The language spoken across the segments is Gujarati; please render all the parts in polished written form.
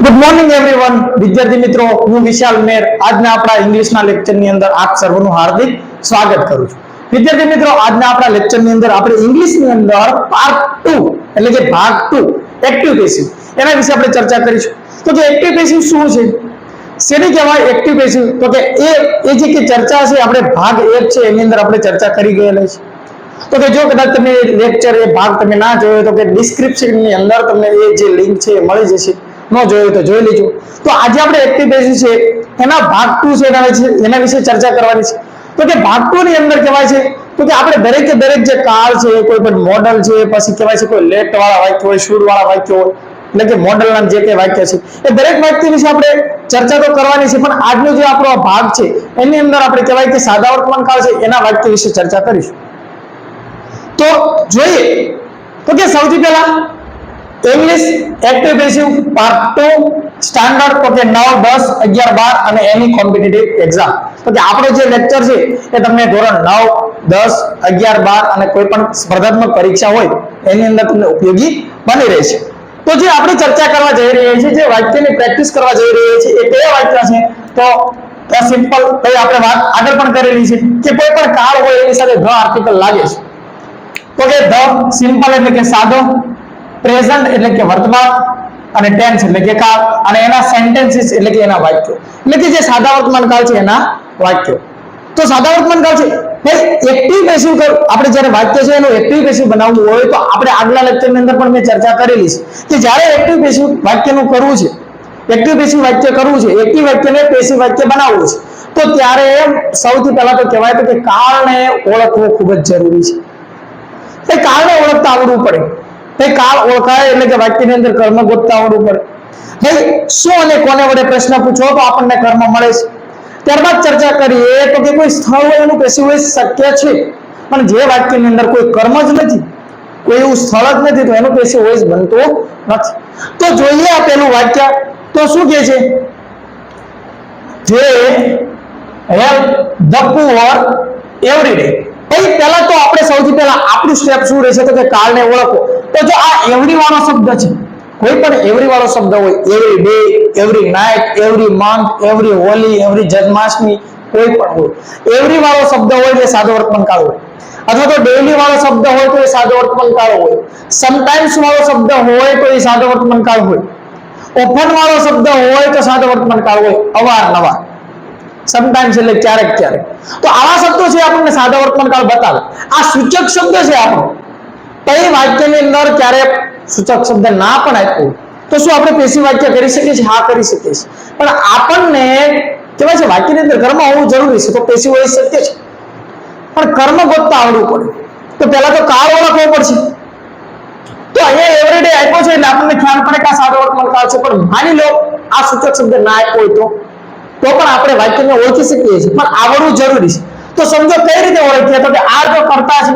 ગુડ મોર્નિંગ એવરીવન વિદ્યાર્થી મિત્રો, હું વિશાલ મેર આજના આપણા ઇંગ્લિશના લેક્ચરની અંદર આપ સર્વનું હાર્દિક સ્વાગત કરું છું. વિદ્યાર્થી મિત્રો, આજના આપણા લેક્ચરની અંદર આપણે ઇંગ્લિશની અંદર પાર્ટ 2 એટલે કે ભાગ 2 એક્ટિવ પેસિવ એના વિશે આપણે ચર્ચા કરીશું. તો કે એક્ટિવ પેસિવ શું છે, શેને કહેવાય એક્ટિવ પેસિવ? તો કે એ જે કે ચર્ચા છે આપણે ભાગ 1 છે એની અંદર આપણે ચર્ચા કરી ગયેલા છે. તો કે જો કદાચ તમે લેક્ચર એ ભાગ તમે ના જોયો તો કે ડિસ્ક્રિપ્શનની અંદર તમને એ જે લિંક છે એ મળી જશે. ન જોયું તો જોઈ લેજો. તો આજે આપણે એક્ટિવ પેસિવ છે એના ભાગ 2 છે એના વિશે ચર્ચા કરવાની છે. તો કે ભાગ 2 ની અંદર કહેવાય છે તો કે આપણે દરેકે દરેક જે કાળ છે, કોઈ પણ મોડલ છે, પછી કહેવાય છે કોઈ લેટ વાળા વાક્ય હોય, શુડ વાળા વાક્ય હોય, એટલે કે મોડલ ના જે કઈ વાક્ય છે એ દરેક વાક્ય વિશે આપણે ચર્ચા તો કરવાની છે, પણ આજનો જે આપણો ભાગ છે એની અંદર આપણે કહેવાય કે સાદા વર્તમાન કાળ છે એના વાક્ય વિશે ચર્ચા કરીશું. તો જોઈએ તો કે સૌથી પહેલા English active passive part 2 standard તો કે 9, 10, 11, 12 અને એની કોમ્પિટિટિવ એક્ઝામ. તો કે આપણો જે લેક્ચર છે એ તમને ધોરણ 9, 10, 11, 12 અને કોઈ પણ સ્પર્ધાત્મક પરીક્ષા હોય એની અંદર તમને ઉપયોગી બની રહેશે. તો જે આપણે ચર્ચા કરવા જઈ રહ્યા છીએ, જે વાક્યની પ્રેક્ટિસ કરવા જઈ રહ્યા છીએ, એ કયા વાક્ય છે? તો સિમ્પલ ભાઈ આપણે વાત આગળ પણ કરેલી છે કે કોઈ પણ કાળ હોય એની સાથે ધ આર્ટિકલ લાગે છે. તો કે ધ સિમ્પલ એટલે કે સાદો, પ્રેઝન્ટ એટલે કે વર્તમાન અને ટેન્સ એટલે કે કાળ અને એના સેન્ટેન્સીસ એટલે કે એના વાક્યો, એટલે કે જે સાદા વર્તમાન કાળ છે એના વાક્યો. તો સાદા વર્તમાન કાળ છે ભાઈ એક્ટિવ પેસિવ આપણે જ્યારે વાક્ય છે એનું એક્ટિવ પેસિવ બનાવવું હોય તો આપણે આગલા લેક્ચરની અંદર પણ મેં ચર્ચા કરેલી છે કે જ્યારે એક્ટિવ પેસિવ વાક્યનું કરવું છે, એક્ટિવ પેસિવ વાક્ય કરવું છે, એક્ટિવ વાક્યને પેસિવ વાક્ય બનાવવું છે, તો ત્યારે સૌથી પહેલા તો કહેવાય તો કે કાળને ઓળખવું ખૂબ જ જરૂરી છે. એ કાળને ઓળખતા આવડવું પડે. ભાઈ કાળ ઓળખાય એટલે કે વાક્યની અંદર કર્મ ગોતતા આવડવું પડે. ભાઈ શું અને કોને વડે પ્રશ્ન પૂછો તો આપણને કર્મ મળે છે. ત્યારબાદ ચર્ચા કરીએ તો કે કોઈ સ્થળ હોય એનું પેસિવ વોઇસ શક્ય છે, પણ જે વાક્યની અંદર કોઈ કર્મ જ નથી, કોઈ એવું સ્થળ જ નથી, તો એનું પેસિવ વોઇસ બનતો નથી. તો જોઈએ આ પેલું વાક્ય તો શું કહે છે? જે help the poor every day. ભાઈ પહેલા તો આપણે સૌથી પહેલા આપણું સ્ટેપ શું રહેશે તો કે કાળને ઓળખો. તો જો આ એવરી વાળો શબ્દ છે, કોઈ પણ એવરી વાળો શબ્દ હોય, every day, every night, every month, every Holi, every Janmashtami, કોઈ પણ હોય એવરી વાળો શબ્દ હોય એ સાદો વર્તમાન કાળ હોય, અથવા તો ડેઈલી વાળો શબ્દ હોય તો એ સાદો વર્તમાન કાળ હોય, સમટાઈમ્સ વાળો શબ્દ હોય તો એ સાદો વર્તમાન કાળ હોય, ઓફન વાળો શબ્દ હોય તો સાદો વર્તમાન કાળ હોય, અવારનવાર, સમટાઈમ્સ એટલે ક્યારેક ક્યારેક. તો આવા શબ્દો છે આપણને સાદા વર્તમાન કાળ બતાવે. આ સૂચક શબ્દ છે આપણો. કઈ વાક્યની અંદર ક્યારે સૂચક શબ્દ ના પણ આપ્યો તો શું આપણે પેસિવ વાક્ય કરી શકીએ છીએ? હા, કરી શકીએ છીએ. પણ આપણને કહેવાય છે વાક્યની અંદર કર્મ હોવું જરૂરી છે, તો પેસિવ હોઈ શકીએ છે, પણ કર્મ ગોતતા આવડવું પડે. તો પહેલા તો કાળ ઓળખવો પડશે. તો અહીંયા એવરીડે આપ્યો છે એટલે આપણને ખ્યાલ પડે કે આ સાદો વર્તમાન કાળ છે, પણ માની લો આ સૂચક શબ્દ ના આપ્યો હોય તો પણ આપણે વાક્યને ઓળખી શકીએ છીએ, પણ આવડવું જરૂરી છે. તો સમજો કઈ રીતે ઓળખીએ? તો કે આ જો કર્તા છે,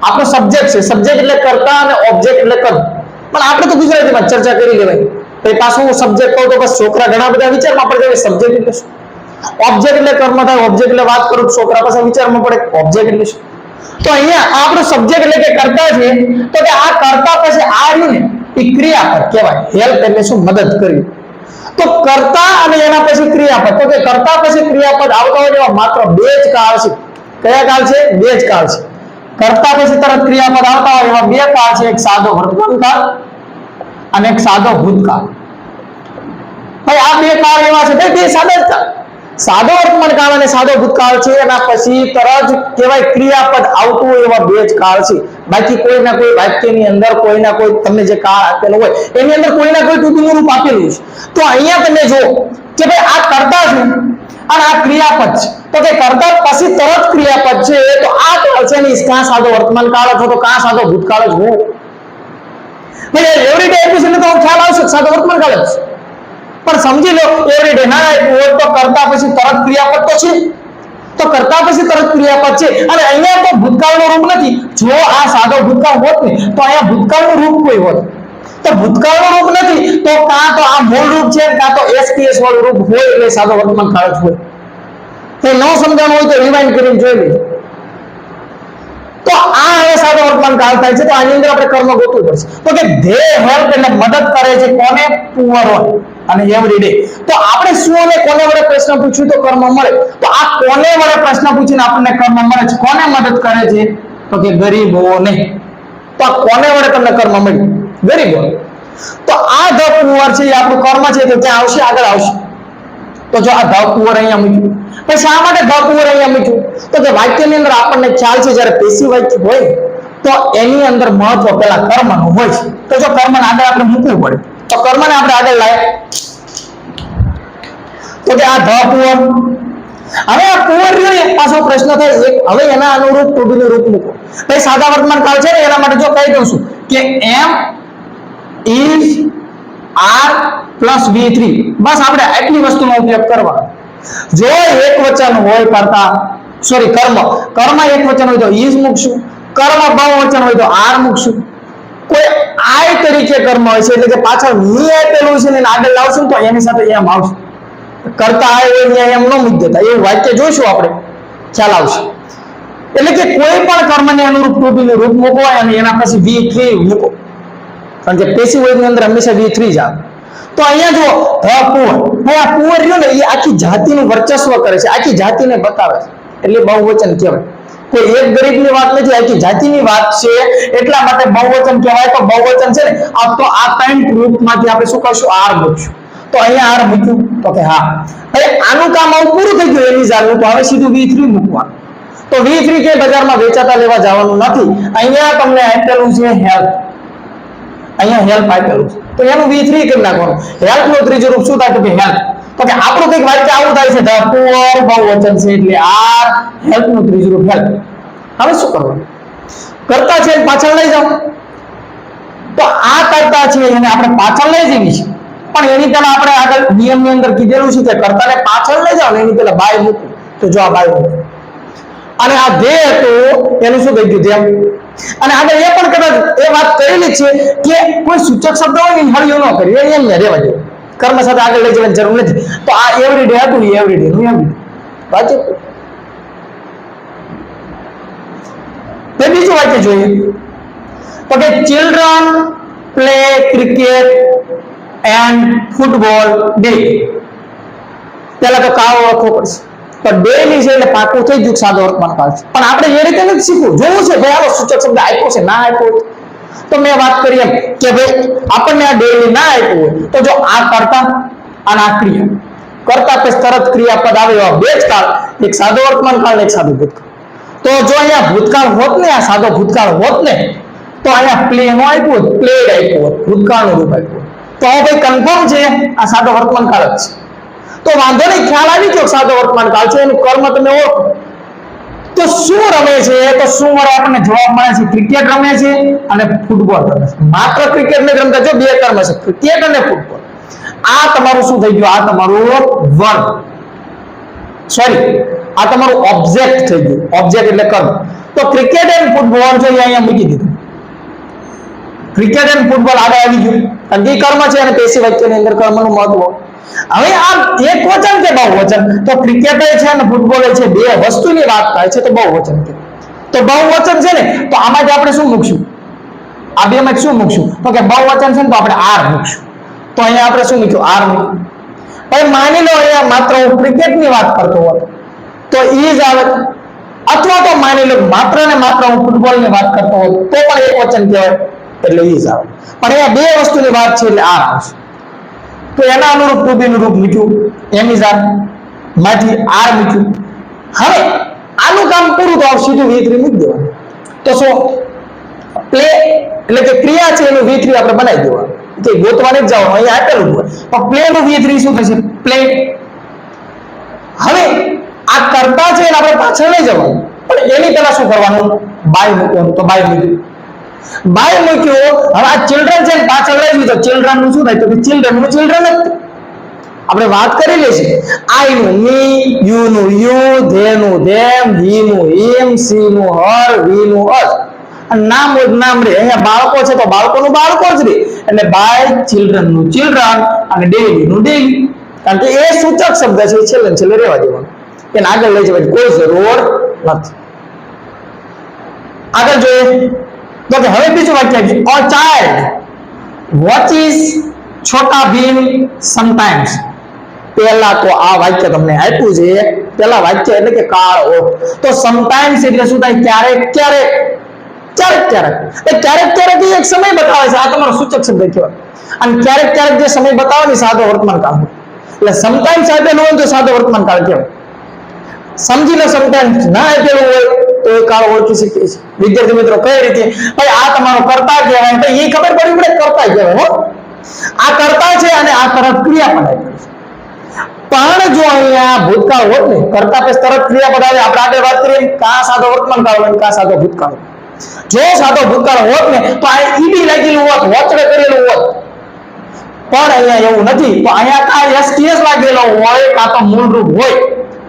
આપણો સબ્જેક્ટ છે, સબ્જેક્ટ એટલે કર્તા અને ઓબ્જેક્ટ એટલે કર્મ. પણ આપણે તો ગુજરાતીમાં ચર્ચા કરી લેવાય. પછી પાછું સબ્જેક્ટ કહું તો બસ છોકરા ઘણા બધા વિચારમાં પડે કે સબ્જેક્ટ એટલે શું, ઓબ્જેક્ટ એટલે કર્મ થાય, ઓબ્જેક્ટ એટલે વાત કરું છોકરા પાસે વિચારમાં પડે ઓબ્જેક્ટ એટલે શું. તો અહીંયા આપણો સબ્જેક્ટ એટલે કે કર્તા છે, તો કે આ કર્તા પછી આ રહ્યું ને એ ક્રિયાપદ કહેવાય. હેલ્પ એટલે શું? મદદ કરવી. તો કર્તા અને એના પછી ક્રિયાપદ. તો કે કર્તા પછી ક્રિયાપદ આવતા હોય એવા માત્ર બે જ કાળ છે. કયા કાળ છે? બે જ કાળ છે. કર્તા પછી તરત ક્રિયાપદ આવતા હોય એવા બે કાળ છે, એક સાદો વર્તમાન કાળ અને એક સાદો ભૂતકાળ. ભાઈ આ બે કાળ એવા છે, ભાઈ બે સાદા જ કાળ, સાદો વર્તમાન કાળ અને સાદો ભૂતકાળ છે. એના પછી તરત કહેવાય ક્રિયાપદ આવતું હોય એવા બે જ કાળ છે. બાકી કોઈ ના કોઈ વાક્યની અંદર કોઈ ના કોઈ તમને જે કાળ આપેલો હોય એની અંદર કોઈ ના કોઈ ટૂંકું રૂપ આપેલું છે. તો અહીંયા તમે જો કે ભાઈ આ કર્તા છે અને આ ક્રિયાપદ છે, તો કે કર્તા પછી તરત ક્રિયાપદ છે, તો આ કાળ છે ને કાં સાદો વર્તમાન કાળ અથવા તો કાં સાદો ભૂતકાળ જ હોય. ભાઈ એવરીડે આપ્યું છે તો ખ્યાલ આવશે સાદો વર્તમાન કાળ જ. પણ સમજી લો એવરીડે ના આપ્યું હોય તો કર્તા પછી તરત ક્રિયાપદ તો છે, તો કર્તા પછી તરત ક્રિયાપદ છે. અને અહીંયા તો ભૂતકાળનું રૂપ નથી. જો આ સાદો ભૂતકાળ હોત ને તો અહીંયા ભૂતકાળનું રૂપ કોઈ હોત. તો ભૂતકાળનું રૂપ નથી તો કાં તો આ મૂળ રૂપ છે, કાં તો એસપીએસ વાળું રૂપ હોય એટલે સાદો વર્તમાન કાળ જ હોય. તો ન સમજાણું હોય તો રિવાઇન્ડ કરીને જોઈ લેજો. તો આ હવે સાદો વર્તમાન કાળ થાય છે, તો આની અંદર આપણે કર્મ ગોતવું પડશે. તો કે ધે હેલ્પ એટલે મદદ કરે છે કોને? પુઅર હોય. અને એવરીડે. તો આપણે શું અને કોને વડે પ્રશ્ન પૂછ્યું તો કર્મ મળે. તો આ કોને વડે પ્રશ્ન પૂછીને આપણને કર્મ મળે છે, કોને મદદ કરે છે? તો કે ગરીબોને. તો આ કોને વડે તમને કર્મ મળ્યું? ગરીબોને. તો આ ધ પુઅર છે એ આપણું કર્મ છે, તો ત્યાં આવશે, આગળ આવશે. તો જો આ ધ પુઅર અહીંયા મૂક્યું, પછી શા માટે ધ પુઅર અહીંયા મૂક્યું? તો કે વાક્યની અંદર આપણને ખ્યાલ છે જ્યારે પેશી વાક્ય હોય તો એની અંદર મહત્વ પેલા કર્મનું હોય છે. તો જો કર્મને આગળ આપણે મૂકવું પડે તો કર્મને આપણે આગળ લાવ્યા. તો કે આ ધ પુઅર. હવે આ પુઅર રહ્યો પાછો પ્રશ્ન થાય એક, હવે એના અનુરૂપ ટુ બી નું રૂપ મૂકો. ભાઈ સાદા વર્તમાન કાળ છે ને એના માટે જો કહી દઉં છું કે એમ ઇઝ આર પ્લસ V3, બસ આપણે આટલી વસ્તુનો ઉપયોગ કરવાનો. જો એક વચન હોય કરતા સોરી કર્મ એક વચન હોય તો ઇઝ મૂકશું, કર્મ બહુવચન હોય તો આર મૂકશું. કોઈ આય તરીકે કર્મ હોય છે એટલે કે પાછળ ની આપેલું છે ને આગળ લાવશું તો એની સાથે એમ આવશે. કરતા આય હોય ને એમ ન મૂકી દેતા, એવું વાક્ય જોઈશું આપણે, ખ્યાલ આવશે. એટલે કે કોઈ પણ કર્મને અનુરૂપ ટુ બી નું રૂપ મૂકો અને એના પછી V3 મૂકો, કારણ કે પેશી હોય ની અંદર હંમેશા V3 જ આવે. તો અહીંયા જો પુઅર, આ પુઅર રહ્યો ને એ આખી જાતિનું વર્ચસ્વ કરે છે, આખી જાતિને બતાવે છે, એટલે બહુવચન કહેવાય. કોઈ એક ગરીબની વાત નથી, આખી જાતિની વાત છે, એટલા માટે બહુવચન કહેવાય. તો બહુવચન છે ને તો આ ત્રણ રૂપમાંથી આપણે શું કરશું? આર મૂકશું. તો અહીંયા આર મૂક્યું તો કે હા. હવે આનું કામ આવું પૂરું થઈ ગયું એની જાતનું, તો હવે સીધું V3 મૂકવાનું. તો V3 કે બજારમાં વેચાતા લેવા જવાનું નથી. અહીંયા તમને આપેલું છે હેલ્પ, અહીંયા હેલ્પ આપેલું છે તો એનું V3 કરી નાખવાનું. હેલ્પ નું ત્રીજું રૂપ શું થાય? તો કે હેલ્પ. તો કે આપણું કઈક વાક્ય આવું થાય છે, ધ પુઅર બહુવચન છે એટલે આર, હેલ્પ નું ત્રીજું રૂપ હેલ્પ. હવે શું કરવાનું? કરતા છે પાછળ લઈ જાઓ. તો આ કરતા છે એને આપણે પાછળ લઈ જઈએ છીએ, પણ એની પહેલા આપણે આગળ નિયમની અંદર કીધેલું છે કે કર્તાને પાછળ લઈ જાઓ ને એની પહેલા બાય મૂકવું. તો જો આ બાય મૂકવું અને આ ધે હતું એનું શું થઈ ગયું? ધેમ. અને આગળ એ પણ કદાચ એ વાત કરેલી છે કે કોઈ સૂચક શબ્દ હોય ને હળિયો ન કરી એમ ને રહેવા દે, કર્મ સાથે આગળ લઈ જવાની જરૂર નથી. તો આ એવરીડે હતું, એવરીડે નું એવરીડે વાંચો. બીજું વાક્ય જોઈએ તો કે children play cricket and football daily. પેલા તો કાળ ઓળખવો પડશે. તો ડેલી છે એટલે પાકું થઈ ગયું સાદો વર્તમાન કાળ છે, પણ આપણે એ રીતે નથી શીખવું. જોવું છે ભાઈ આનો સૂચક શબ્દ આપ્યો છે ના આપ્યો તો મેં વાત કરી એમ કે ભાઈ આપણને આ ડેલી ના આપ્યું હોય તો જો આ કરતા અને આ ક્રિયા કરતા પછી તરત ક્રિયાપદ આવે એવા બે જ કાળ, એક સાદો વર્તમાન કાળ એક સાદો ભૂતકાળ. તો જો અહીંયા ભૂતકાળ હોત ને, આ સાદો ભૂતકાળ હોત ને તો અહીંયા પ્લે નો આપ્યું હોત, પ્લેડ આપ્યું હોત, ભૂતકાળનું રૂપ આપ્યું હોત. તો હવે ભાઈ કન્ફર્મ છે આ સાદો વર્તમાન કાળ જ છે. તો વાંધો નહીં, ખ્યાલ આવી ગયો સાદો વર્તમાન કાળ છે, એનું કર્મ તમે ઓળખો. તો શું રમે છે? તો શું મળે આપણને? જવાબ મળે છે ક્રિકેટ રમે છે અને ફૂટબોલ રમે છે. માત્ર ક્રિકેટ ને રમતા જો બે કર્મ છે, ક્રિકેટ અને ફૂટબોલ. આ તમારું શું થઈ ગયું? આ તમારું વર્બ, સોરી આ તમારું ઓબ્જેક્ટ થઈ ગયું. ઓબ્જેક્ટ એટલે કર્મ. તો ક્રિકેટ એન્ડ ફૂટબોલ જો અહીંયા મૂકી દીધું, ક્રિકેટ એન્ડ ફૂટબોલ આગળ આવી ગયું, કારણ કે કર્મ છે અને પેશી વાક્યની અંદર કર્મનું મહત્વ. હવે આ એક વચન કે બહુવચન? તો ક્રિકેટ છે અને ફૂટબોલ છે, બે વસ્તુની વાત થાય છે તો બહુવચન કે. તો બહુવચન છે ને તો આમાંથી આપણે શું મૂકશું? આ બે માં શું મૂકશું? તો કે બહુવચન છે ને તો આપણે આર મૂકશું. તો અહીંયા આપણે શું મૂક્યું? આર મૂક્યું. હવે માની લો અહીંયા માત્ર હું ક્રિકેટની વાત કરતો હોત તો ઈઝ આવે, અથવા તો માની લો માત્ર ને માત્ર હું ફૂટબોલની વાત કરતો હોત તો પણ એક વચન કહેવાય એટલે ઈઝ આવે. પણ અહીંયા બે વસ્તુની વાત છે એટલે આર આવશે. તો એના અનુરૂપ ટુ બી નું રૂપ મૂક્યું, એની જાત માંથી આર મૂક્યું. હવે આનું કામ પૂરું તો સીધું V3 મૂકી દેવાનું. તો શું પ્લે એટલે કે ક્રિયા છે એનું V3 આપણે બનાવી દેવાનું, કે ગોતવાને જ જવાનું, અહીંયા આપેલું હોય તો પ્લે નું V3 શું થશે? પ્લે. હવે આ કરતા છે એને આપણે પાછળ લઈ જવાનું, પણ એની પહેલા શું કરવાનું? બાય મૂકવાનું. તો બાય મૂક્યું, બાય મૂક્યો. હવે આ ચિલ્ડ્રન છે પાછળ લઈ લીધો, ચિલ્ડ્રન નું શું થાય? તો કે ચિલ્ડ્રન નું ચિલ્ડ્રન જ આપણે વાત કરી લેશે. આઈ નું મી, યુ નું યુ, ધે નું ધેમ, હી નું હિમ, સી નું હર, વી નું અસ. નામ હોય નામ રે, અહીંયા બાળકો છે તો બાળકોનું બાળકો જ રે, એટલે બાય ચિલ્ડ્રન નું ચિલ્ડ્રન અને ડેલી નું ડેલી, કારણ કે એ સૂચક શબ્દ છે, છેલ્લે છેલ્લે રહેવા દેવાનું, એને આગળ લઈ જવાની કોઈ જરૂર નથી. આગળ જોઈએ તો કે હવે બીજું વાક્ય છે, a child watches Chhota Bheem sometimes. પહેલા તો આ વાક્ય તમને આપ્યું છે, પહેલા વાક્ય એટલે કે કાળ ઓફ. તો સમટાઈમ્સ એટલે શું થાય? ક્યારેક ક્યારેક, ક્યારેક ક્યારેક. એ ક્યારેક ક્યારેક એક સમય બતાવે છે, આ તમારો સૂચક શબ્દ કહેવાય. અને ક્યારેક ક્યારેક જે સમય બતાવે ને સાદો વર્તમાન કાળ હોય. એટલે સમટાઈમ્સ આપેલું હોય તો સાદો વર્તમાન કાળ કહેવાય. સમજી લો સમટાઈમ્સ ના આપેલું હોય તો એ કાળ ઓળખી શકીએ છીએ. વિદ્યાર્થી મિત્રો કઈ રીતે? ભાઈ આ તમારો કર્તા કહેવાય, તો એ ખબર પડી પડે કર્તા કહેવાય. હો, આ કર્તા છે અને આ તરફ ક્રિયાપદ આપેલું છે. પણ જો અહીંયા ભૂતકાળ હોત ને, કરતા પછી તરત ક્રિયાપદ આવે. આપણે આગળ વાત કરીએ કા સાદો વર્તમાન કાળ હોય, કા સાદો ભૂતકાળ. જો સાદો ભૂતકાળ હોત ને તો આ ઈડી લાગેલું હોત, વચડે કરેલું હોત. પણ અહીંયા એવું નથી. તો અહીંયા કા એસટીએસ લાગેલો હોય, કા તો મૂળ રૂપ હોય.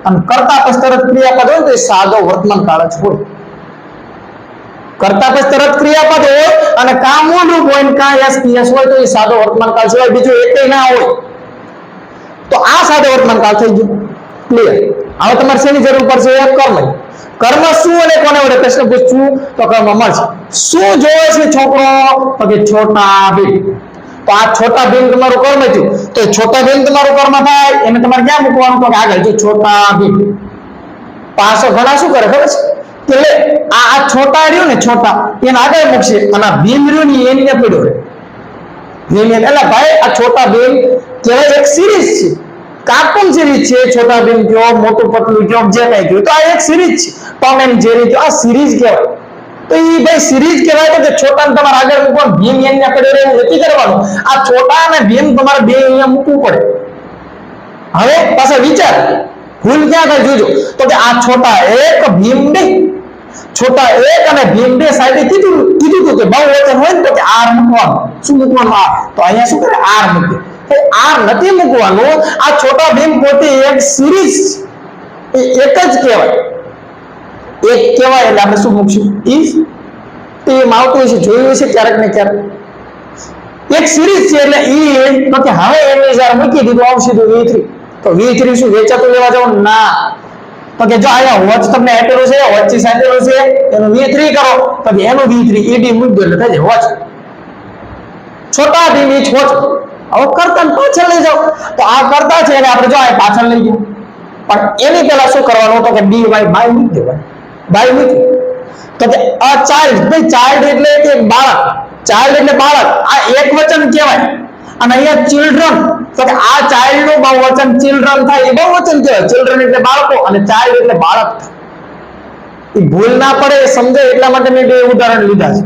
અને કરતા પછી તરત ક્રિયાપદ હોય તો એ સાદો વર્તમાન કાળ જ હોય. કરતા પછી તરત ક્રિયાપદ હોય અને કા મૂળ રૂપ હોય, કા એસટીએસ હોય તો એ સાદો વર્તમાન કાળ સિવાય બીજું એકેય ના હોય. તો આ સાદો વર્તમાન કાળ થઈ ગયું. ક્લિયર? હવે તમારે શેની જરૂર પડશે? કર્મ. કર્મ શું અને કોને વડે પ્રશ્ન પૂછું તો કર્મ મળશે. શું જોવે છે છોકરો? તો કે છોટા ભીમ. તો આ છોટા ભીમ તમારું કર્મ થયું. તો છોટા ભીમ તમારું કર્મ થાય એને તમારે ક્યાં મૂકવાનું? તો આગળ જો છોટા ભીમ. પાછો ઘણા શું કરે ખબર છે? કે આ છોટા રહ્યું ને, છોટા એને આગળ મૂકશે અને ભીમ રહ્યું ને એને પડ્યો રહે. એટલે ભાઈ આ છોટા ભીમ કહેવાય એક સિરીઝ છે, કાર્ટૂન સિરીઝ છે. છોટા ભીમ કયો, મોટું પતલું કયો, જે કઈ કયો, તો આ એક સિરીઝ છે. ટોમ એન્ડ જેરી કયો, આ સિરીઝ કહેવાય. તો એ ભાઈ સિરીઝ કહેવાય તો કે છોટા તમારે આગળ મૂકવાનું, ભીમ અહીંયા પડ્યો રહે એવું નથી કરવાનું. આ છોટા અને ભીમ તમારે બે અહીંયા મૂકવું પડે. હવે પાછા વિચાર, ભૂલ ક્યાં થાય જોજો. તો કે આ છોટા એક ભીમ બે, છોટા એક અને ભીમ બે સાઈડે કીધું કે બહુવચન હોય ને તો કે આર મૂકવાનું. શું મૂકવાનું? આર. તો અહીંયા શું કરે? આર મૂકે. આર નથી મૂકવાનું. આ છોટા ભીમ પોતે એક સિરીઝ, એક જ કહેવાય. એક કહેવાય એટલે આપણે શું મૂકશું? ઈફ. એમ આવતું હશે, જોયું હશે ક્યારેક ને ક્યારેક. એક સિરીઝ છે એટલે ઈ તો કે હવે એની જ્યારે મૂકી દીધું આવશે તો V3. તો V3 શું વેચાતું લેવા જવાનું? ના. તો કે જો અહીંયા વોચ તમને આપેલું છે, વોચ થી આપેલું છે, એનું V3 કરો. તો કે એનું V3 ઈડી મૂકી દો એટલે થઈ જાય watch. Chhota Bheem inch watch. હવે કરતા પાછળ લઈ જાઓ. તો આ કરતા છે એટલે આપણે જો આ પાછળ લઈ ગયો. પણ એની પહેલા શું કરવાનું? તો કે dy બાય મૂકી દેવાય. બાય મૂકી. તો કે અ ચાઇલ્ડ. ભાઈ ચાઇલ્ડ એટલે કે બાળક. ચાઇલ્ડ એટલે બાળક. આ એક વચન કહેવાય. અને અહીંયા ચિલ્ડ્રન. તો કે આ ચાઇલ્ડ નું બહુવચન ચિલ્ડ્રન થાય, એ બહુવચન કહેવાય. ચિલ્ડ્રન એટલે બાળકો અને ચાઇલ્ડ એટલે બાળક. એ ભૂલ ના પડે એ સમજે એટલા માટે મેં બે ઉદાહરણ લીધા છે.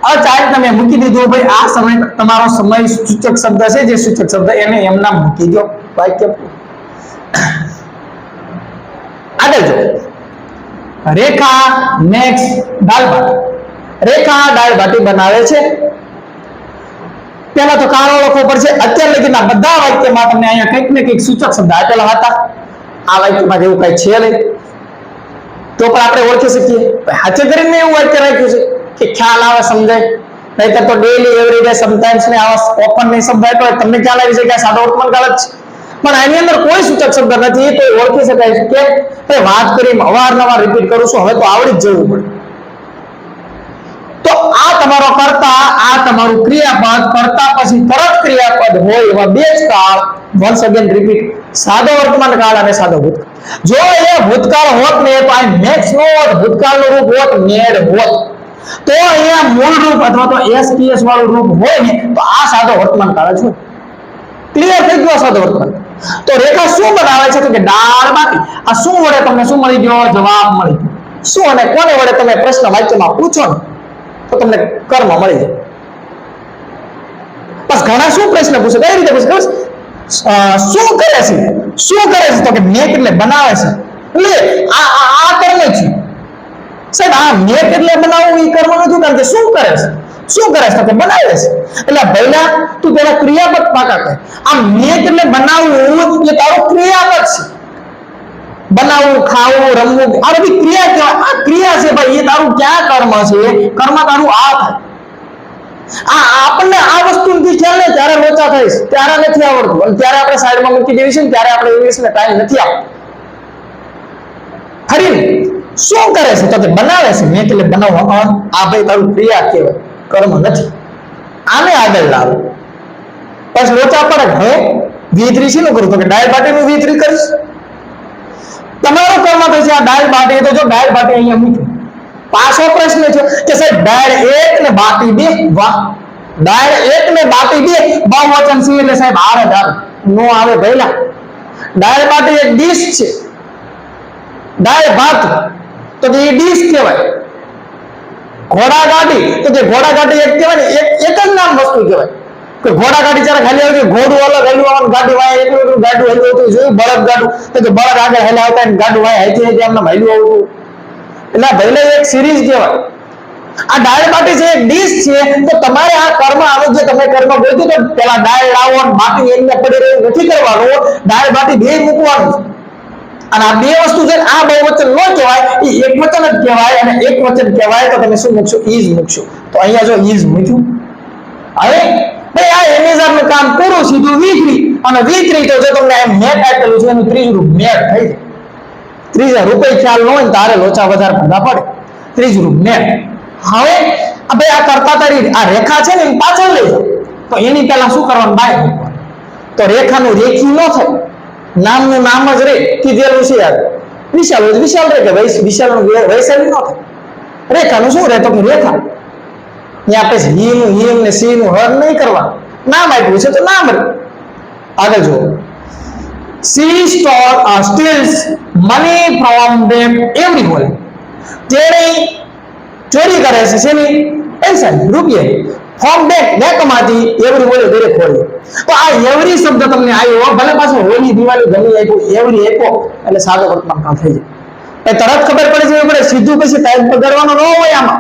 આ ચાઇલ્ડ તમે મૂકી દીધું. ભાઈ આ સમય તમારો સમય સૂચક શબ્દ છે, જે સૂચક શબ્દ એને એમના મૂકી દો. વાક્ય આગળ જો. રેખા નેક્સ્ટ દાળ ભાટી. રેખા દાળ ભાટી બનાવે છે. પહેલા તો કારણ ઓળખવો પડશે. અત્યાર લગીના બધા વાક્યમાં તમને અહીંયા કંઈક ને કંઈક સૂચક શબ્દ આપેલા હતા. આ વાક્યમાં જેવું કઈ છે નહીં તો પણ આપણે ઓળખી શકીએ. હાથે કરીને એવું વાક્ય રાખ્યું છે કે ખ્યાલ આવે, સમજાય. નહીતર તો ડેલી, એવરીડે, સમટાઈમ્સ ને આવા ઓપન નહીં શબ્દ આપ્યો હોય તમને ખ્યાલ આવી જાય કે આ સાદો વર્તમાન કાળ જ છે. પણ આની અંદર કોઈ સૂચક શબ્દ નથી તો ઓળખી શકાય છે. કે વાત કરી અવારનવાર રિપીટ કરું છું, હવે તો આવડી જ જવું પડે. તો આ તમારો કર્તા, આ તમારું ક્રિયાપદ. કર્તા પછી તરત ક્રિયાપદ હોય એવા બે જ કાળ. વન્સ અગેન રિપીટ, સાદો વર્તમાન કાળ અને સાદો ભૂતકાળ. જો એ ભૂતકાળ હોત ને તો આ મેક્સ નો હોત, ભૂતકાળનું રૂપ હોત, મેડ હોત. તો અહીંયા મૂળ રૂપ અથવા તો એસટીએસ વાળું રૂપ હોય ને તો આ સાદો વર્તમાન કાળ જ હોય. ક્લિયર થઈ ગયો સાદો વર્તમાન. તો રેખા શું બનાવે છે? તો કે દાળ ભાટી. આ શું વડે તમને શું મળી ગયો? જવાબ મળી ગયો. શું અને કોને વડે તમે પ્રશ્ન વાક્યમાં પૂછો ને તો તમને કર્મ મળી જાય. બસ ઘણા શું પ્રશ્ન પૂછે, કઈ રીતે પૂછે? શું કરે છે? શું કરે છે? તો કે મેક એટલે બનાવે છે. એટલે આ કર્મ છે સાહેબ. આ મેક એટલે બનાવવું એ કર્મ નથી, કારણ કે શું કરે છે? શું કરે છે? તો કે બનાવે છે. એટલે પહેલા તું પેલા ક્રિયાપદ પાકા કર. આ મેક એટલે બનાવવું એ તારો ક્રિયાપદ છે. બનાવવું, ખાવું, રમવું, આ બધી ક્રિયા કહેવાય. આ ક્રિયા છે ભાઈ, એ તારું ક્યાં કર્મ છે? કર્મ તારું આ થાય. આપણને આ વસ્તુ નથી ખ્યાલ ને ત્યારે લોચા થાય છે, ત્યારે નથી આવડતું. અને ત્યારે આપણે સાઈડમાં મૂકી દેવી છે ને ત્યારે આપણે ઇંગ્લિશને ટાઈમ નથી આપતો. ફરી શું કરે છે? તો કે બનાવે છે. મેં એટલે બનાવવા. આ ભાઈ તારું ક્રિયા કહેવાય, કર્મ નથી. આને આગળ લાવો. પછી લોચા પડે હે V3 શેનું કરું તો કે દાળ બાટીનું V3 કરીશ. તમારો કર્મ તો છે આ દાળ બાટી, તો જો દાળ બાટી અહીંયા મૂક્યું. પાછો પ્રશ્ન છે કે સાહેબ દાળ 1 ને બાટી 2, વાહ, દાળ 1 ને બાટી 2 બહુવચન છે એટલે સાહેબ આવે જ આવે, નો આવે ભઈલા. દાળ બાટી એક ડીશ છે, દાળ ભાત તો કે એ ડીશ કહેવાય. ઘોડા ગાડી તો કે ઘોડા ગાડી એક કહેવાય ને, એક જ નામ વસ્તુ કહેવાય. કે ઘોડા ગાડી ચારે ખાલી આવે કે ઘોડું અલગ હેલું આવવાનું, ગાડી વાય એટલું ગાડું હેલું હતું જોયું, બળદ ગાડું તો કે બળદ આગળ હેલા આવતા ને ગાડું વાય હેચી હેચી આમને હેલું આવતું. એટલે ભલે એક સિરીઝ કહેવાય. આ દાળ બાટી છે એક ડીશ છે, તો તમારે આ કર્મ આવે જે તમે કર્મ બોલ્યું તો પેલા દાળ લાવો બાટી એમને પડી રહ્યું નથી કરવાનું, દાળ બાટી બે મૂકવાનું. અને આ બે વસ્તુ છે આ બહુવચન ન કહેવાય, એ એક વચન જ કહેવાય. અને એક વચન કહેવાય તો તમે શું મૂકશો? ઈઝ મૂકશો. તો અહીંયા જો ઈઝ મૂક્યું. હવે ભાઈ આ એમેઝોન નું કામ પૂરું, સીધું V3. અને V3 તો જો તમને એમ મેટ આપેલું છે એનું ત્રીજું રૂપ મેટ થઈ જાય. ત્રીજા રૂપે ખ્યાલ ન હોય તારે લોચા વધારે પડતા પડે. ત્રીજું રૂપ મેટ. હવે ભાઈ આ કરતા તારી આ રેખા છે ને પાછળ લઈ જાઓ તો એની પહેલા શું કરવાનું? બાય મૂકવાનું. તો રેખાનું રેખી ન થાય, નામનું નામ જ રે. કીધેલું છે યાર વિશાલ હોય વિશાલ રે, કે વિશાલનું વૈશાલી ન થાય. રેખાનું શું રહે તો કે રેખા. ત્યાં પછી હિ નું હિમ ને સી નું હર નહીં કરવાનું, નામ આપ્યું છે તો નામ રે. આગળ જુઓ, she steals money from them everyone. તેણે ચોરી કરે છે શેની? પૈસાની, રૂપિયા. ફ્રોમ બેક માંથી એવરી બોલે દરેક હોય. તો આ એવરી શબ્દ તમને આવ્યો, ભલે પાછો હોલી દિવાળી ગમી આપ્યું, એવરી આપ્યો એટલે સાદો વર્તમાન કાળ થઈ જાય. એ તરત ખબર પડી જવી પડે, સીધું પછી ટાઈપ બગાડવાનો ન હોય આમાં.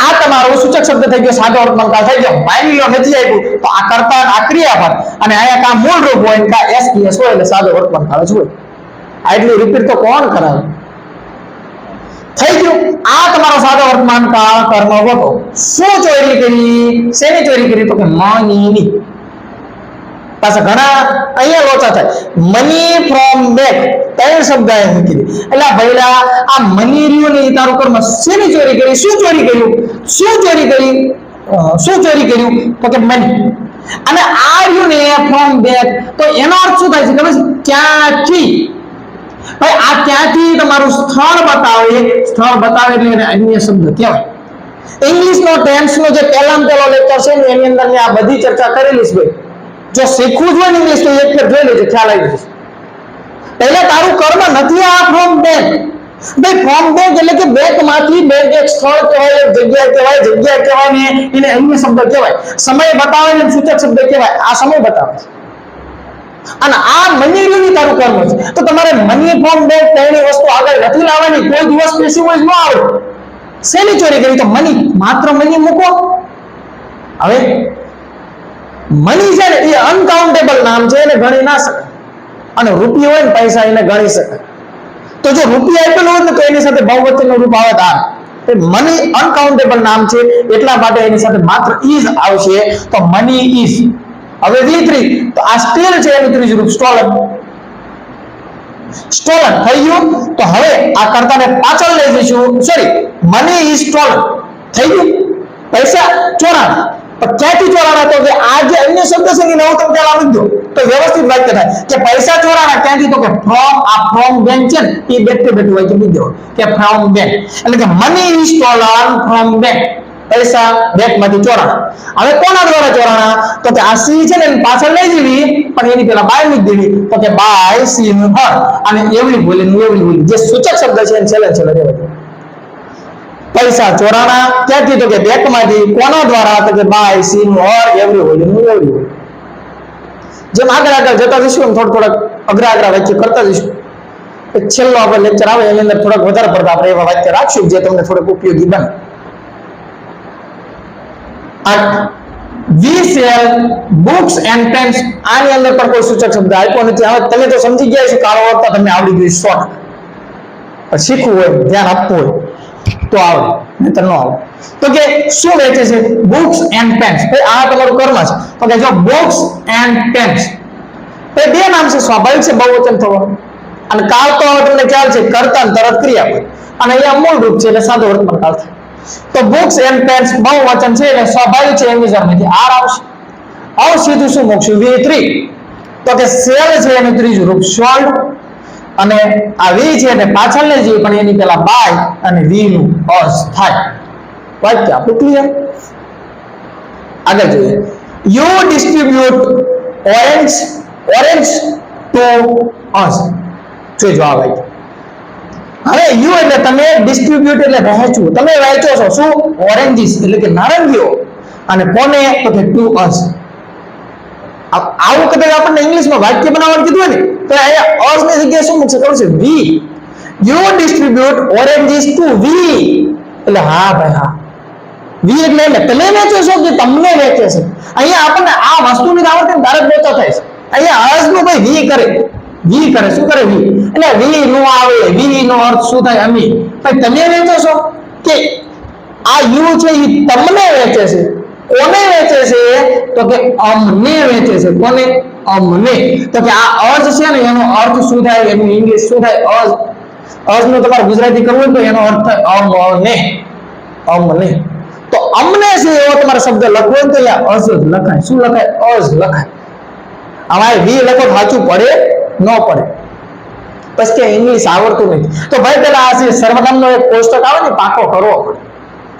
આ તમારો સૂચક શબ્દ થઈ ગયો, સાદો વર્તમાન કાળ થઈ ગયો. માની લો નથી આપ્યું તો આ કર્તા આ ક્રિયાપદ અને આયા કા મૂળ રૂપ હોય કા એસપીએસ હોય એટલે સાદો વર્તમાન કાળ જ હોય. આટલું રિપીટ તો કોણ કરાવે? થઈ ગયું. આ તમારો સાદો વર્તમાન કાળ કર્મ હતો. શું ચોરી કરી? શેની ચોરી કરી? તો કે મનીની. પાછા ઘણા અહીંયા લોચા થાય. મની ફ્રોમ બેક ત્રણ શબ્દ અહીં મૂકી દે. એટલે ભઈલા આ મની રહ્યું ને તારું કર્મ શેની ચોરી કરી? શું ચોરી કર્યું? શું ચોરી કરી? શું ચોરી કર્યું? તો કે મની. અને આ રહ્યું ને ફ્રોમ બેક તો એનો અર્થ શું થાય છે ખબર છે? ક્યાંથી? ભાઈ આ ક્યાંથી તમારું સ્થળ બતાવે. સ્થળ બતાવે એટલે એને અન્ય શબ્દ કહેવાય. ઇંગ્લિશ નો ટેન્સ નો જે પહેલામાં પહેલો લેક્ચર છે ને એની અંદર મેં આ બધી ચર્ચા કરેલી છે ભાઈ. જો શીખવું જોઈએ ઇંગ્લિશ તો એક ફેર જોઈ લેજો, ખ્યાલ આવી જશે. એટલે તારું કર્મ નથી આ ફ્રોમ બેક. ભાઈ ફ્રોમ બેક એટલે કે બેક માંથી બેક એક સ્થળ કહેવાય, એક જગ્યા કહેવાય, જગ્યા કહેવાય ને એને અન્ય શબ્દ કહેવાય. સમય બતાવે ને સૂચક શબ્દ કહેવાય. આ સમય બતાવે છે. અને આ મની ની તારું કર્મ છે. તો તમારે મની ફ્રોમ બેક તેની વસ્તુ આગળ નથી લાવવાની. કોઈ દિવસ પેશી હોય ન આવે. શેની ચોરી કરી? તો મની. માત્ર મની મૂકો. હવે મની છે ને એ અનકાઉન્ટેબલ નામ છે, એને ગણી ના શકાય. અને રૂપિયા હોય ને પૈસા એને ગણી શકાય. તો જો રૂપિયા આપેલું હોય ને તો એની સાથે બહુવચનનું રૂપ આવે તો આ મની અનકાઉન્ટેબલ નામ છે એટલા માટે એની સાથે માત્ર ઇઝ આવશે. તો મની ઇઝ. હવે V3 તો આ સ્ટીલ છે એનું ત્રીજું રૂપ સ્ટોલન. સ્ટોલન થઈ ગયું. તો હવે આ કર્તાને પાછળ લઈ જઈશું. સોરી, મની ઇઝ સ્ટોલન થઈ ગયું. પૈસા ચોરાણા. પણ ક્યાંથી ચોરાણા? તો કે આ જે અન્ય શબ્દ છે એનો હું તમને પેલા મૂકી દો તો વ્યવસ્થિત વાક્ય થાય કે પૈસા ચોરાણા ક્યાંથી? તો કે ફ્રોમ. આ ફ્રોમ બેંક છે ને એ બેક ટુ બેક વાક્ય મૂકી દો કે ફ્રોમ બેંક. એટલે કે money is stolen from bank. પૈસા બેંક માંથી ચોરાણા. હવે કોના દ્વારા ચોરાણા? તો કે આ સી છે ને પાછળ લઈ જવી પણ એની પેલા બાય મૂકી દેવી. તો કે બાય સી નું હર અને એવરી બોલી જે સૂચક શબ્દ છે એને છેલ્લે છેલ્લે રહેવા. પૈસા ચોરાણા ક્યાંથી? તો કે બેંક માંથી. કોના દ્વારા? તો કે બાય સી નું હર એવરી બોલી. જેમ આગળ આગળ જતા જઈશું થોડા અઘરા વાક્ય કરતા જઈશું. છેલ્લો આપણે લેક્ચર આવે એની અંદર થોડાક વધારે પડતા આપણે એવા વાક્ય રાખશું જે તમને થોડુંક ઉપયોગી બને. We sell books and pens. આની અંદર પણ કોઈ સૂચક શબ્દ આપ્યો નથી. હવે તમે તો સમજી ગયા છો, કાળો વાર્તા તમને આવડી ગયું 100%. શીખવું હોય, ધ્યાન આપવું હોય તો આવડે, નહીતર ન આવડે. તો કે શું વેચે છે? Books and pens. આ તમારું કર્મ છે. તો કે જો બુક્સ એન્ડ પેન્સ બે નામ છે, સ્વાભાવિક છે બહુવચન થવાનું. અને કાળ તો તમને ખ્યાલ છે કર્તા તરત ક્રિયાપદ અને અહીંયા મૂળ રૂપ છે એટલે સાદો વર્તમાન કાળ થાય. તો books and pens બહુવચન છે એટલે સ્વાભાવિક છે એમિઝર માંથી આર આવશે. હવે સીધું શું મૂકશું v3 તો કે સેલ છે એનું ત્રીજું રૂપ સોલ્ડ અને આ v છે એટલે પાછળ લઈ જઈએ પણ એની પહેલા બાય અને v નું અસ થાય. વાક્ય આપણું ક્લિયર. આગળ જોઈએ you distribute orange to us. જોજો આ વાક્ય. હવે યુ એટલે તમે, ડિસ્ટ્રીબ્યુટ એટલે વહેંચવું, તમે વહેંચો છો શું? ઓરેન્જીસ એટલે કે નારંગીઓ. અને કોને? તો કે ટુ અસ. આવું કદાચ આપણને ઇંગ્લિશમાં વાક્ય બનાવવાનું કીધું હોય ને તો અહીંયા અસ ની જગ્યાએ શું મૂકશે ખબર છે? વી. યુ ડિસ્ટ્રીબ્યુટ ઓરેન્જીસ ટુ વી. એટલે હા ભાઈ હા, વી એટલે તમે વેચો છો કે તમને વેચે છે? અહીંયા આપણને આ વસ્તુની આવડત ડાયરેક્ટ વેચો થાય છે. અહીંયા અસ નું ભાઈ વી કરે, વી કરે. શું કરે? વી. એટલે વી નો આવે, વી નો અર્થ શું થાય? અમી. ભાઈ તમે વેચો છો કે આ યુ છે એ તમને વેચે છે? કોને વેચે છે? તો કે અમને વેચે છે. કોને? અમને. તો કે આ અજ છે ને એનો અર્થ શું થાય? એનું ઇંગ્લિશ શું થાય? અજ. અજ નું તમારે ગુજરાતી કરવું તો એનો અર્થ થાય અમને. અમને. તો અમને છે એવો તમારે શબ્દ લખવો તો અહીંયા અજ જ લખાય. શું લખાય? અજ લખાય. અમારે વી લખો સાચું પડે ન પડે? પછી કે ઇંગ્લિશ આવડતું નથી તો ભાઈ પેલા આ છે સર્વનામનો એક કોષ્ટક આવે ને પાકો કરવો પડે.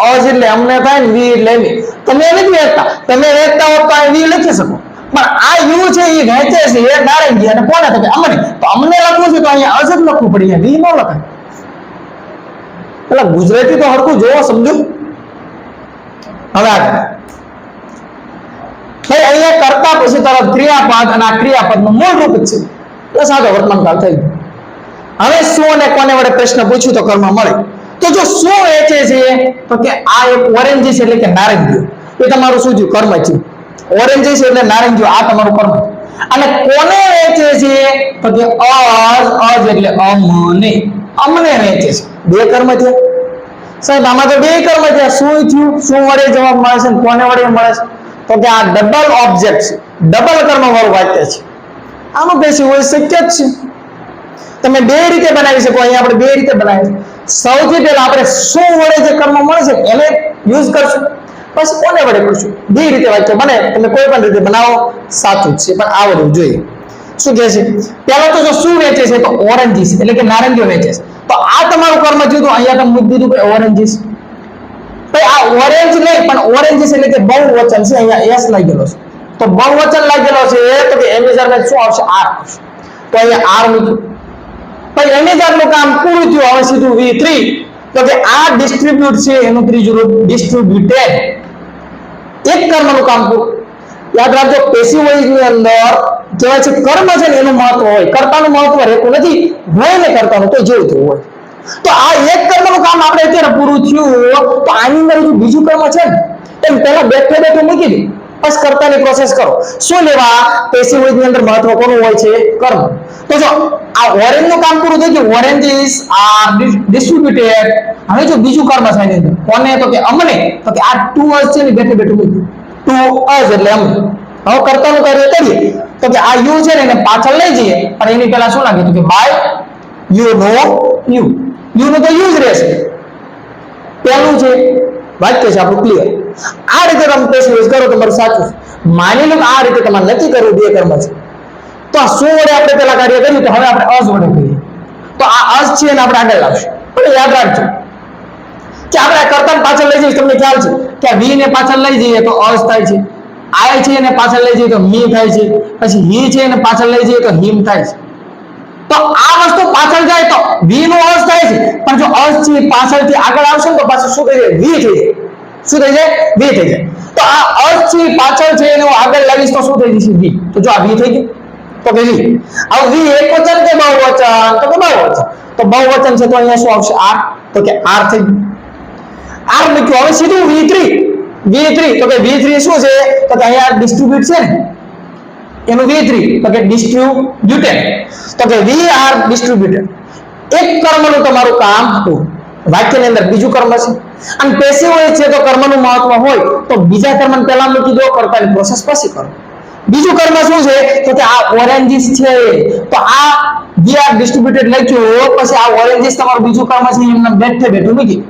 અજ એટલે અમને થાય ને વી એટલે વી. તમે નથી વેચતા, તમે વેચતા હોત તો વી લખી શકો પણ આ યુ છે એ વેચે છે એ નારંગી અને કોને? તો અમને. તો અમને લખવું છે તો અહીંયા અજ જ લખવું પડે, વી ન લખાય. પેલા ગુજરાતી તો હરખું જોવો, સમજો. હવે આગળ ભાઈ અહીંયા કરતા પછી તરફ ક્રિયાપદ અને આ ક્રિયાપદનું મૂળ રૂપ જ છે. બસ આગળ વર્તમાન કાળ થઈ ગયું. હવે શું અને કોને વડે પ્રશ્ન પૂછ્યું તો કર્મ મળે. તો જો શું વેચે છે તો કે આ એક ઓરેન્જીસ એટલે કે નારંગીઓ, એ તમારું શું થયું? કર્મ છે. ઓરેન્જીસ એટલે નારંગીઓ, આ તમારું કર્મ. અને કોને વેચે છે તો કે અજ એટલે અમને. અમને વેચે છે. બે કર્મ છે સાહેબ, આમાં તો બે કર્મ છે. શું થયું? શું વડે જવાબ મળે છે કોને વડે મળે છે? તો કે આ ડબલ ઓબ્જેક્ટ છે, ડબલ કર્મ વાળું વાક્ય છે. આનું પેશી હોય શક્ય જ છે. તમે બે રીતે બનાવી શકો. અહીંયા આપણે બે રીતે બનાવીએ. સૌથી પહેલા આપણે શું વડે જે કર્મ મળે છે એને યુઝ કરશું, પછી કોને વડે કરશું. બે રીતે વાક્ય બને, તમે કોઈ પણ રીતે બનાવો સાચું જ છે પણ આવડવું જોઈએ. શું કહે છે? પહેલા તો જો શું વેચે છે તો ઓરેન્જીસ એટલે કે નારંગીઓ વેચે છે. તો આ તમારું કર્મ થયું. તો અહીંયા તમે મૂકી દીધું કે ઓરેન્જીસ. ભાઈ આ ઓરેન્જ નહીં પણ ઓરેન્જીસ એટલે કે બહુવચન છે. અહીંયા એસ લાગેલો છે તો બહુવચન લાગેલો છે તો કે એમિઝરમાં શું આવશે? આર આવશે. તો અહીંયા આર મૂક્યું. પછી એમિઝર નું કામ પૂરું થયું. હવે સીધું v3 તો કે આ ડિસ્ટ્રીબ્યુટ છે એનું ત્રીજું રૂપ ડિસ્ટ્રીબ્યુટેડ. એક કર્મનું કામ પૂરું. યાદ રાખજો પેસિવ વોઇસ ની અંદર કહેવાય છે કર્મ છે ને એનું મહત્વ હોય, કર્તાનું મહત્વ રહેતું નથી. હોય ને કર્તાનું તો જેવું તેવું હોય. તો આ એક કર્મનું કામ આપણે અત્યારે પૂરું થયું તો આની અંદર જો બીજું કર્મ છે ને એમ પહેલા બેઠે બેઠે મૂકી દે બસ કર્તાની પ્રોસેસ કરો. શું લેવા? પેસિવ વોઇસ ની અંદર મહત્વ કોનું હોય છે? કર્મ. તો જો આ ઓરેન્જ નું કામ પૂરું થઈ ગયું. Oranges are distributed. હવે જો બીજું કર્મ છે એની અંદર કોને? તો કે અમને. તો કે આ ટુ અસ છે ને બેઠે બેઠું મૂકી ટુ અસ એટલે અમને. હવે કર્તાનું કાર્ય કરીએ તો કે આ યુ છે ને એને પાછળ લઈ જઈએ પણ એની પહેલા શું લાગે? તો કે by you know you. You know તો યુ જ રહેશે. પહેલું છે વાક્ય છે આપણું ક્લિયર. આ રીતે તમે પેસિવ વોઇસ કરો તમારું સાચું. માની લો આ રીતે તમારે નક્કી કરવું બે કર્મ છે તો આ શું વડે આપણે પેલા કાર્ય કર્યું તો હવે આપણે અસ વડે કરીએ. તો આ અસ છે એને આપણે આગળ લાવશું. પણ યાદ રાખજો કે આપણે કર્તાને પાછળ લઈ જઈએ. તમને ખ્યાલ છે કે આ વી ને પાછળ લઈ જઈએ તો અસ થાય છે. આય છે એને પાછળ લઈ જઈએ તો મી થાય છે. પછી હી છે એને પાછળ લઈ જઈએ તો હિમ થાય છે. તો આ વસ્તુ પાછળ જાય તો વી નો અસ થાય છે પણ જો અસ છે પાછળથી આગળ આવશે તો પાછું શું થઈ જાય? વી થઈ જાય. શું થઈ જાય? વી થઈ જાય. તો આ અસ છે પાછળ છે એને આગળ લાવીશ તો શું થઈ જશે? વી. તો જો આ વી થઈ ગયું તો કે વી. હવે વી એકવચન કે બહુવચન? તો કે બહુવચન. તો બહુવચન છે તો અહીંયા શું આવશે? આર. તો કે આર થઈ ગયું. આર મૂક્યું. હવે સીધું v3 તો કે v3 શું છે? તો કે અહીંયા ડિસ્ટ્રીબ્યુટ છે ને એનું v3 તો કે ડિસ્ટ્રીબ્યુટેડ. તો કે વી આર ડિસ્ટ્રીબ્યુટેડ. એક કર્મનું તમારું કામ પૂરું. વાક્યની અંદર બીજું કર્મ છે અને પેસિવ વોઇસ છે તો કર્મનું મહત્વ હોય તો બીજા કર્મને પહેલા મૂકી દો, કર્તાની પ્રોસેસ પછી કરો. બીજું કર્મ શું છે? તો કે આ ઓરેન્જીસ છે તો આ વી આર ડિસ્ટ્રીબ્યુટેડ લખ્યું પછી આ ઓરેન્જીસ તમારું બીજું કર્મ છે એમને બેઠે બેઠું મૂકી.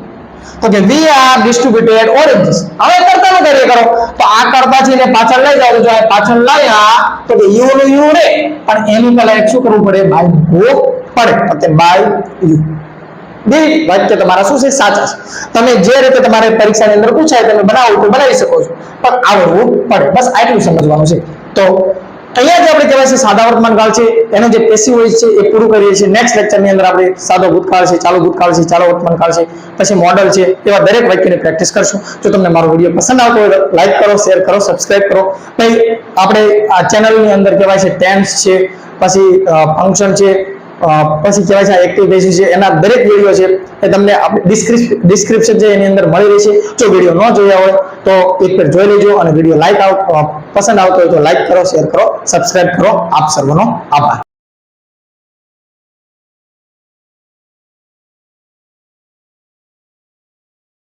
તો કે વી આર ડિસ્ટ્રીબ્યુટેડ ઓરેન્જીસ. હવે કરતાનો કાર્ય કરો તો આ કરતા છે ને પાછળ લઈ જાવ તો જો આ પાછળ લાયા તો કે યુ નું યુ રે પણ એની પહેલા એક શું કરવું પડે બાય મૂકવું પડે તો કે બાય યુ. બે વાક્ય તમારા શું છે સાચા છે. તમે જે રીતે તમારે પરીક્ષાની અંદર પૂછાય તમે બનાવો તો બનાવી શકો છો પણ આવડવું પડે બસ આટલું સમજવાનું છે. તો અહીંયા જે આપણે કહેવાય છે સાદા વર્તમાન કાળ છે એનો જે પેસિવ વોઇસ છે એ પૂરું કરીએ છીએ. નેક્સ્ટ લેક્ચરની અંદર આપણે સાદો ભૂતકાળ છે, ચાલુ ભૂતકાળ છે, ચાલુ વર્તમાન કાળ છે, પછી મોડલ છે, એવા દરેક વાક્યની પ્રેક્ટિસ કરશું. જો તમને મારો વિડીયો પસંદ આવતો હોય તો લાઈક કરો, શેર કરો, સબસ્ક્રાઇબ કરો. પછી આપણે આ ચેનલની અંદર કહેવાય છે ટેન્સ છે, પછી ફંક્શન છે, પછી કહેવાય છે એક્ટિવ બેસિસ છે, એના દરેક વિડીયો છે એ તમને ડિસ્ક્રિપ્શન છે એની અંદર મળી રહેશે. જો વિડીયો ન જોયા હોય તો એક વાર જોઈ લેજો અને વિડીયો પસંદ આવતો હોય તો લાઈક કરો, શેર કરો, સબસ્ક્રાઇબ કરો. આપ સર્વનો આભાર.